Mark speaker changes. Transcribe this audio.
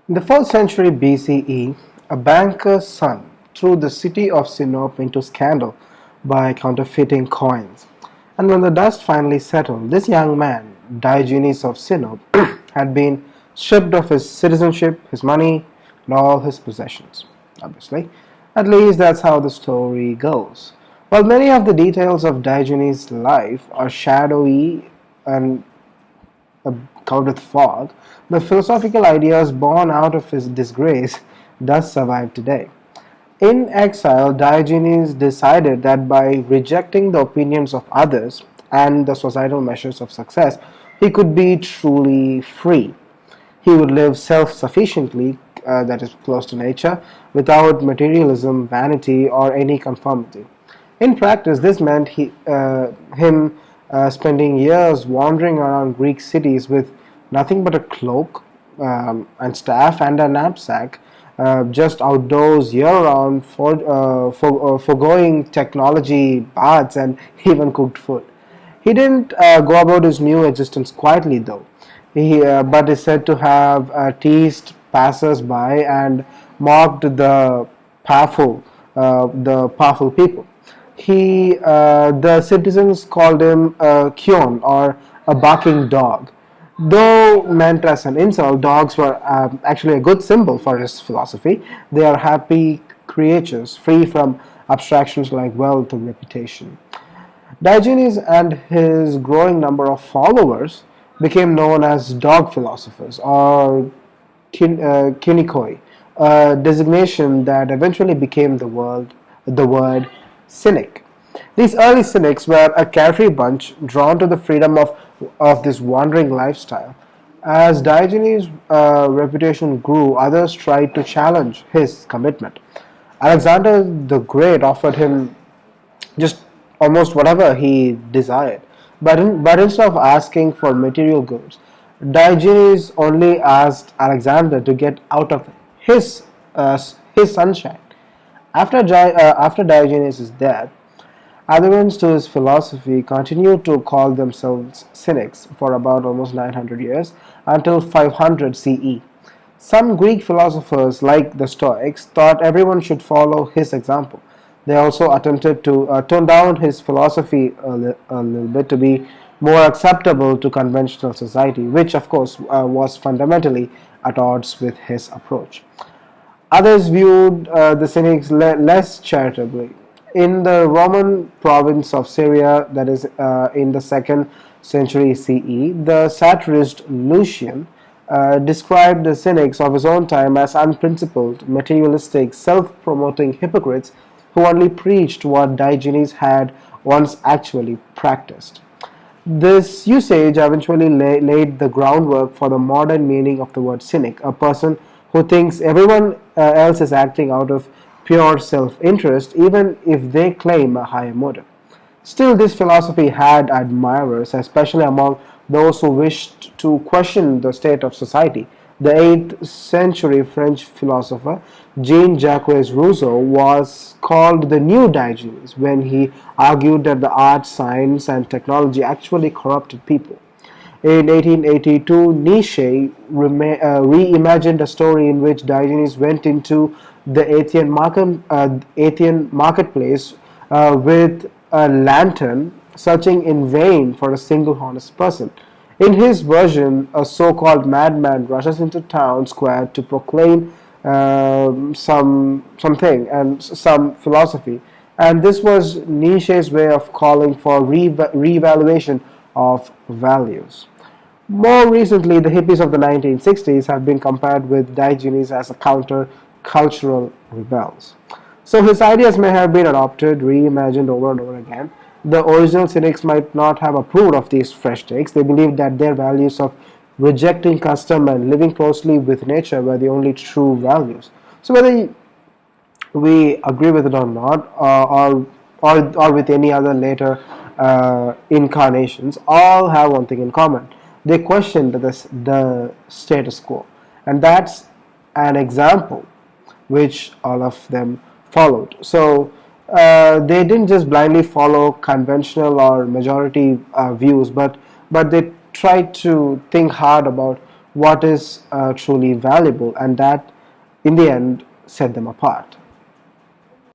Speaker 1: In the 4th century BCE, a banker's son threw the city of Sinope into scandal by counterfeiting coins. And when the dust finally settled, this young man, Diogenes of Sinope, had been stripped of his citizenship, his money, and all his possessions, obviously. At least that's how the story goes. While many of the details of Diogenes' life are shadowy and covered with fog, the philosophical ideas born out of his disgrace does survive today. In exile, Diogenes decided that by rejecting the opinions of others and the societal measures of success, he could be truly free. He would live self sufficiently, that is, close to nature, without materialism, vanity, or any conformity. In practice, this meant him spending years wandering around Greek cities with nothing but a cloak and staff and a knapsack, just outdoors year round, foregoing technology, baths, and even cooked food. He didn't go about his new existence quietly, though. But is said to have teased passers-by and mocked the powerful people. The citizens called him a Kion, or a barking dog. Though meant as an insult, dogs were actually a good symbol for his philosophy. They are happy creatures, free from abstractions like wealth or reputation. Diogenes and his growing number of followers became known as dog philosophers, or kynikoi, a designation that eventually became the word cynic. These early cynics were a carefree bunch drawn to the freedom of this wandering lifestyle. As Diogenes' reputation grew, others tried to challenge his commitment. Alexander the Great offered him just almost whatever he desired. But instead of asking for material goods, Diogenes only asked Alexander to get out of his sunshine. After Diogenes' death, adherents to his philosophy continued to call themselves Cynics for about almost 900 years until 500 CE. Some Greek philosophers, like the Stoics, thought everyone should follow his example. They also attempted to tone down his philosophy a little bit to be more acceptable to conventional society, which, of course, was fundamentally at odds with his approach. Others viewed the Cynics less charitably. In the Roman province of Syria, that is in the 2nd century CE, the satirist Lucian described the Cynics of his own time as unprincipled, materialistic, self promoting hypocrites who only preached what Diogenes had once actually practiced. This usage eventually laid the groundwork for the modern meaning of the word cynic, a person who thinks everyone else is acting out of pure self interest, even if they claim a higher motive. Still, this philosophy had admirers, especially among those who wished to question the state of society. The 8th century French philosopher Jean Jacques Rousseau was called the new Diogenes when he argued that the arts, science, and technology actually corrupted people. In 1882, Nietzsche reimagined a story in which Diogenes went into the Athenian marketplace with a lantern, searching in vain for a single honest person. In his version, a so-called madman rushes into town square to proclaim something and some philosophy, and this was Nietzsche's way of calling for reevaluation of values. More recently, the hippies of the 1960s have been compared with Diogenes as a counter-cultural rebels. So his ideas may have been adopted, reimagined over and over again. The original cynics might not have approved of these fresh takes. They believed that their values of rejecting custom and living closely with nature were the only true values. So whether we agree with it or not, or with any other later incarnations, all have one thing in common. They questioned the status quo, and that's an example which all of them followed. So they didn't just blindly follow conventional or majority views, but they tried to think hard about what is truly valuable, and that in the end set them apart.